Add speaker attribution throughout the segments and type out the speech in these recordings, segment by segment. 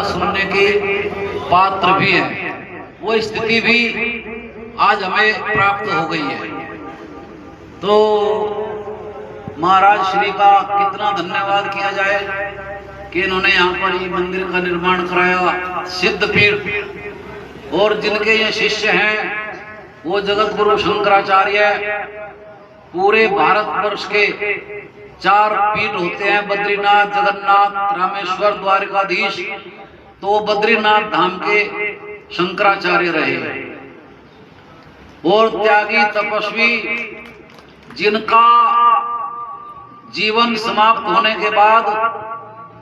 Speaker 1: सुनने के पात्र भी हैं। वो स्थिति भी आज हमें प्राप्त हो गई है। तो महाराज श्री का कितना धन्यवाद किया जाए कि इन्होंने यहाँ पर ये मंदिर का निर्माण कराया, सिद्धपीठ। और जिनके ये शिष्य हैं वो जगत गुरु शंकराचार्य। पूरे भारतवर्ष के 4 पीठ होते हैं, बद्रीनाथ, जगन्नाथ, रामेश्वर, द्वारकाधीश। तो बद्रीनाथ धाम के शंकराचार्य रहे। और त्यागी तपस्वी जिनका जीवन समाप्त होने के बाद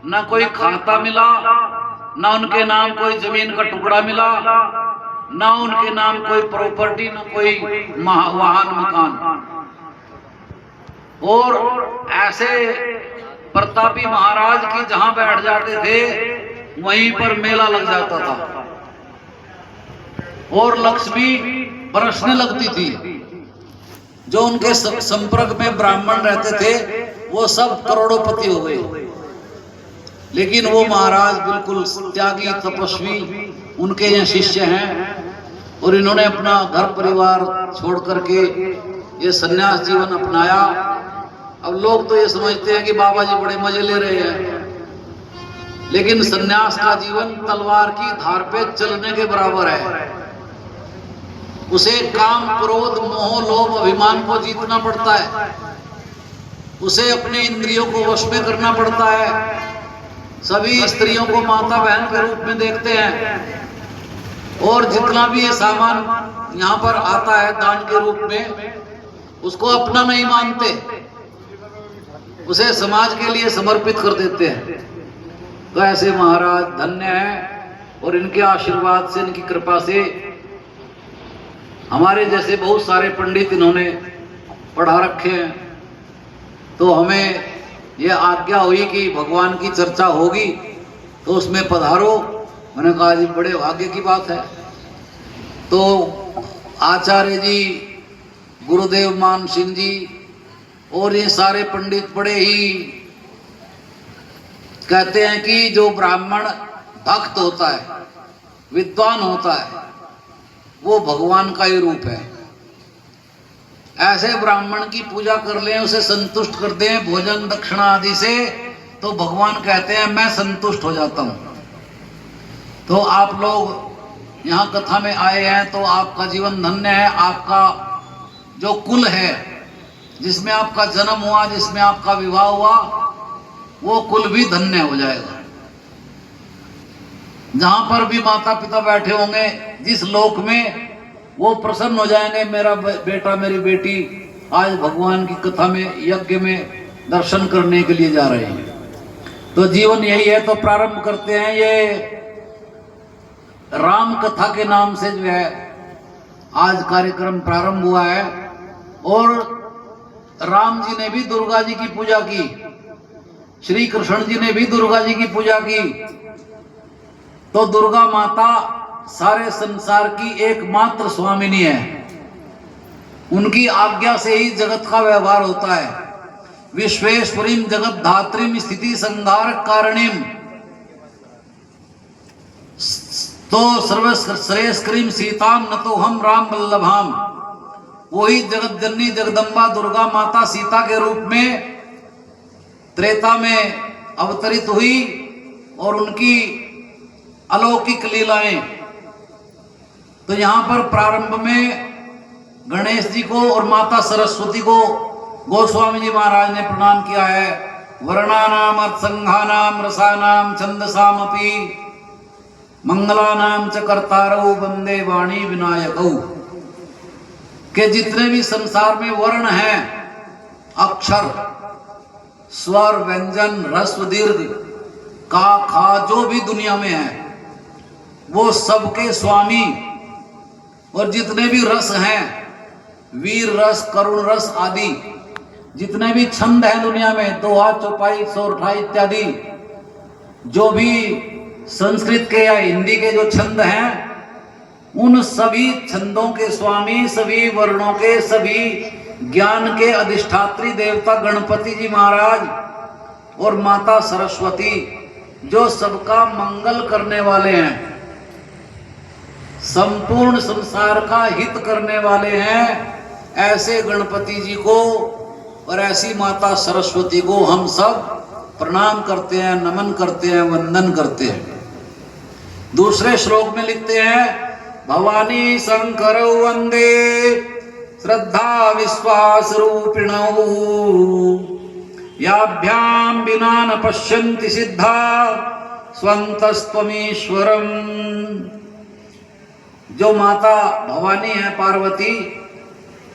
Speaker 1: न कोई खाता मिला, न उनके नाम कोई जमीन का टुकड़ा मिला, न उनके नाम कोई प्रॉपर्टी, न कोई वाहन मकान। और ऐसे प्रतापी महाराज की जहां बैठ जाते थे वहीं पर मेला लग जाता था और लक्ष्मी बरसने लगती थी। जो उनके संपर्क में ब्राह्मण रहते थे वो सब करोड़ोंपति हो गए। लेकिन वो महाराज बिल्कुल त्यागी तपस्वी, उनके ये शिष्य हैं और इन्होंने अपना घर परिवार छोड़ करके ये सन्यास जीवन अपनाया। अब लोग तो ये समझते हैं कि बाबा जी बड़े मजे ले रहे हैं, लेकिन सन्यास का जीवन तलवार की धार पे चलने के बराबर है। उसे काम, क्रोध, मोह, लोभ, अभिमान को जीतना पड़ता है। उसे अपने इंद्रियों को वश में करना पड़ता है। सभी स्त्रियों को माता बहन के रूप में देखते हैं और जितना भी ये सामान यहाँ पर आता है दान के रूप में, उसको अपना नहीं मानते, उसे समाज के लिए समर्पित कर देते हैं। तो ऐसे महाराज धन्य हैं और इनके आशीर्वाद से, इनकी कृपा से हमारे जैसे बहुत सारे पंडित इन्होंने पढ़ा रखे हैं। तो हमें यह आज्ञा हुई कि भगवान की चर्चा होगी तो उसमें पधारो। मैंने कहा जी बड़े भाग्य की बात है। तो आचार्य जी, गुरुदेव मान सिंह जी और ये सारे पंडित बड़े ही कहते हैं कि जो ब्राह्मण भक्त होता है, विद्वान होता है, वो भगवान का ही रूप है। ऐसे ब्राह्मण की पूजा कर लें, उसे संतुष्ट कर दें भोजन दक्षिणा आदि से, तो भगवान कहते हैं मैं संतुष्ट हो जाता हूं। तो आप लोग यहाँ कथा में आए हैं तो आपका जीवन धन्य है। आपका जो कुल है, जिसमें आपका जन्म हुआ, जिसमें आपका विवाह हुआ, वो कुल भी धन्य हो जाएगा। जहां पर भी माता पिता बैठे होंगे जिस लोक में, वो प्रसन्न हो जाएंगे, मेरा बेटा मेरी बेटी आज भगवान की कथा में, यज्ञ में दर्शन करने के लिए जा रहे हैं। तो जीवन यही है। तो प्रारंभ करते हैं। ये राम कथा के नाम से जो है आज कार्यक्रम प्रारंभ हुआ है। और राम जी ने भी दुर्गा जी की पूजा की, श्री कृष्ण जी ने भी दुर्गा जी की पूजा की। तो दुर्गा माता सारे संसार की एकमात्र स्वामिनी है। उनकी आज्ञा से ही जगत का व्यवहार होता है। विश्वेश्वरीम जगत धात्रीम स्थिति संहार कारणीम, तो सर्वश्रेष्ठीम सीताम न तो हम राम वल्लभाम। वही जगत जननी जगदम्बा दुर्गा माता सीता के रूप में त्रेता में अवतरित हुई और उनकी अलौकिक लीलाएं। तो यहाँ पर प्रारंभ में गणेश जी को और माता सरस्वती को गोस्वामी जी महाराज ने प्रणाम किया है। वर्णानाम अर्थसंघानाम रसानाम छंदसामपि मंगलानाम च कर्तारौ वंदे वाणी विनायकौ। के जितने भी संसार में वर्ण हैं, अक्षर, स्वर, व्यंजन, ह्रस्व, दीर्घ, का, खा, जो भी दुनिया में है, वो सबके स्वामी। और जितने भी रस हैं, वीर रस, करुण रस आदि, जितने भी छंद हैं दुनिया में, दोहा, चौपाई, सोरठा इत्यादि, जो भी संस्कृत के या हिंदी के जो छंद हैं, उन सभी छंदों के स्वामी, सभी वर्णों के, सभी ज्ञान के अधिष्ठात्री देवता गणपति जी महाराज और माता सरस्वती, जो सबका मंगल करने वाले हैं, संपूर्ण संसार का हित करने वाले हैं, ऐसे गणपति जी को और ऐसी माता सरस्वती को हम सब प्रणाम करते हैं, नमन करते हैं, वंदन करते हैं। दूसरे श्लोक में लिखते हैं, भवानी शंकर वंदे श्रद्धा विश्वास रूपिणौ याभ्याम बिना न पश्यन्ति सिद्धा स्वन्तस्त्वमीश्वरम्। जो माता भवानी है पार्वती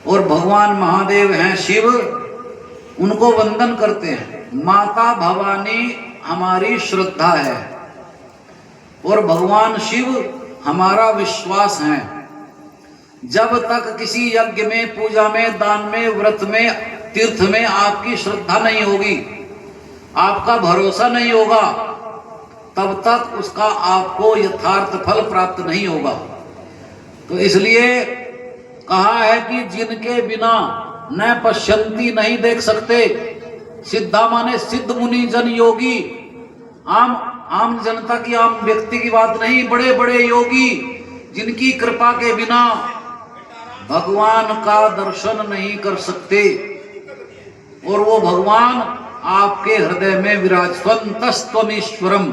Speaker 1: और भगवान महादेव हैं शिव, उनको वंदन करते हैं। माता भवानी हमारी श्रद्धा है और भगवान शिव हमारा विश्वास है। जब तक किसी यज्ञ में, पूजा में, दान में, व्रत में, तीर्थ में आपकी श्रद्धा नहीं होगी, आपका भरोसा नहीं होगा, तब तक उसका आपको यथार्थ फल प्राप्त नहीं होगा। तो इसलिए कहा है कि जिनके बिना न पश्यंती, नहीं देख सकते, सिद्धा माने सिद्ध मुनि जन योगी, आम जनता की, आम व्यक्ति की बात नहीं, बड़े बड़े योगी जिनकी कृपा के बिना भगवान का दर्शन नहीं कर सकते, और वो भगवान आपके हृदय में विराजतस्तमीश्वरम,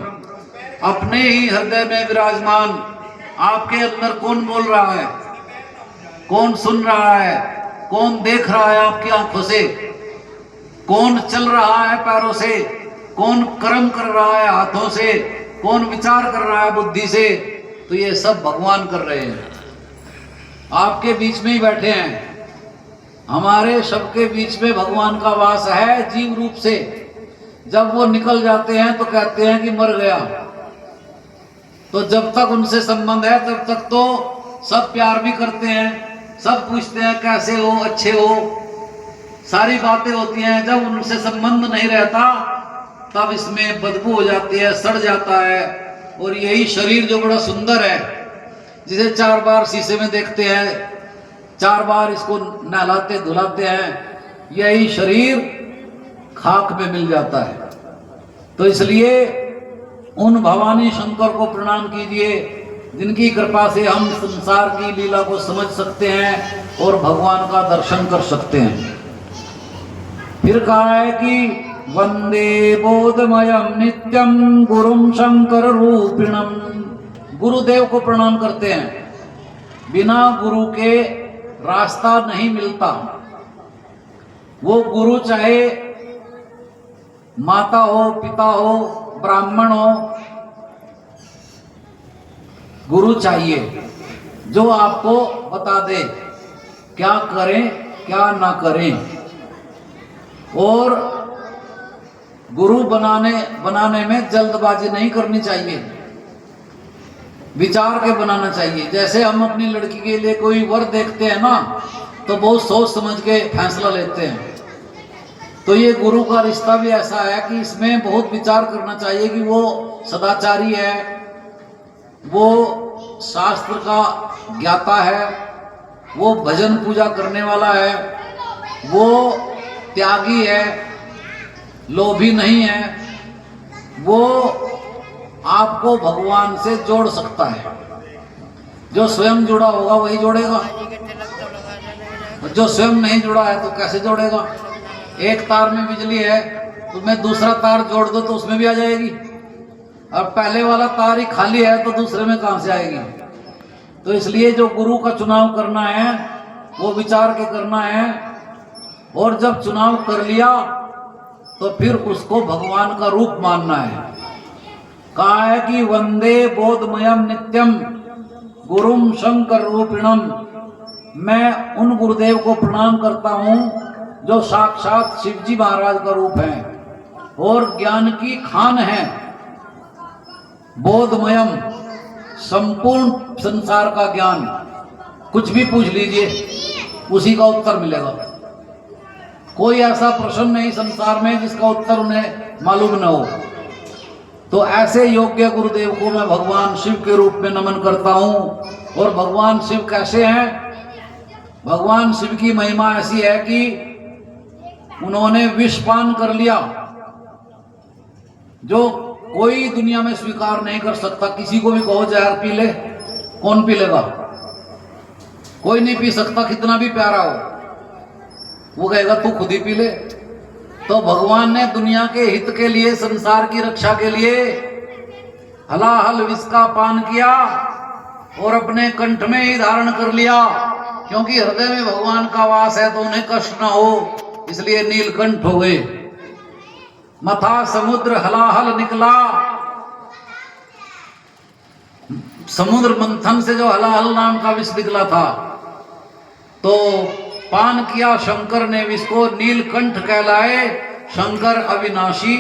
Speaker 1: अपने ही हृदय में विराजमान। आपके अंदर कौन बोल रहा है, कौन सुन रहा है, कौन देख रहा है आपकी आंखों से, कौन चल रहा है पैरों से, कौन कर्म कर रहा है हाथों से, कौन विचार कर रहा है बुद्धि से, तो ये सब भगवान कर रहे हैं। आपके बीच में ही बैठे हैं, हमारे सबके बीच में भगवान का वास है जीव रूप से। जब वो निकल जाते हैं तो कहते हैं कि मर गया। तो जब तक उनसे संबंध है तब तक तो सब प्यार भी करते हैं, सब पूछते हैं कैसे हो, अच्छे हो, सारी बातें होती हैं। जब उनसे संबंध नहीं रहता तब इसमें बदबू हो जाती है, सड़ जाता है। और यही शरीर जो बड़ा सुंदर है, जिसे 4 बार शीशे में देखते हैं, 4 बार इसको नहलाते धुलाते हैं, यही शरीर खाक में मिल जाता है। तो इसलिए उन भवानी शंकर को प्रणाम कीजिए, जिनकी कृपा से हम संसार की लीला को समझ सकते हैं और भगवान का दर्शन कर सकते हैं। फिर कहा है कि वंदे बोधमयम नित्यम गुरुम शंकर रूपिणम। गुरुदेव को प्रणाम करते हैं। बिना गुरु के रास्ता नहीं मिलता। वो गुरु चाहे माता हो, पिता हो, ब्राह्मण हो, गुरु चाहिए जो आपको बता दे क्या करें क्या ना करें। और गुरु बनाने में जल्दबाजी नहीं करनी चाहिए, विचार के बनाना चाहिए। जैसे हम अपनी लड़की के लिए कोई वर देखते हैं ना, तो बहुत सोच समझ के फैसला लेते हैं। तो ये गुरु का रिश्ता भी ऐसा है कि इसमें बहुत विचार करना चाहिए कि वो सदाचारी है, वो शास्त्र का ज्ञाता है, वो भजन पूजा करने वाला है, वो त्यागी है, लोभी नहीं है, वो आपको भगवान से जोड़ सकता है। जो स्वयं जुड़ा होगा वही जोड़ेगा, जो स्वयं नहीं जुड़ा है तो कैसे जोड़ेगा। एक तार में बिजली है तो मैं दूसरा तार जोड़ दो तो उसमें भी आ जाएगी, और पहले वाला तार ही खाली है तो दूसरे में कहां से आएगी। तो इसलिए जो गुरु का चुनाव करना है वो विचार के करना है, और जब चुनाव कर लिया तो फिर उसको भगवान का रूप मानना है। कहा है कि वंदे बोधमयम नित्यम गुरुम शंकर रूपिणम। मैं उन गुरुदेव को प्रणाम करता हूं जो साक्षात शिवजी महाराज का रूप है और ज्ञान की खान है। बोधमयम, संपूर्ण संसार का ज्ञान, कुछ भी पूछ लीजिए उसी का उत्तर मिलेगा। कोई ऐसा प्रश्न नहीं संसार में जिसका उत्तर उन्हें मालूम न हो। तो ऐसे योग्य गुरुदेव को मैं भगवान शिव के रूप में नमन करता हूं। और भगवान शिव कैसे हैं? भगवान शिव की महिमा ऐसी है कि उन्होंने विष पान कर लिया। जो कोई दुनिया में स्वीकार नहीं कर सकता। किसी को भी कहो जहर पी ले, कौन पी लेगा? कोई नहीं पी सकता, कितना भी प्यारा हो। वो कहेगा तू खुद ही पी ले। तो भगवान ने दुनिया के हित के लिए, संसार की रक्षा के लिए हलाहल विष का पान किया और अपने कंठ में ही धारण कर लिया, क्योंकि हृदय में भगवान का वास है तो उन्हें कष्ट ना हो, इसलिए नीलकंठ हो गए। मथा समुद्र हलाहल निकला, समुद्र मंथन से जो हलाहल नाम का विष निकला था, तो पान किया शंकर ने विष को, नीलकंठ कहलाए। शंकर अविनाशी,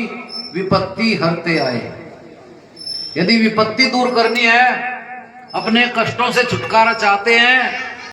Speaker 1: विपत्ति हरते आए। यदि विपत्ति दूर करनी है, अपने कष्टों से छुटकारा चाहते हैं,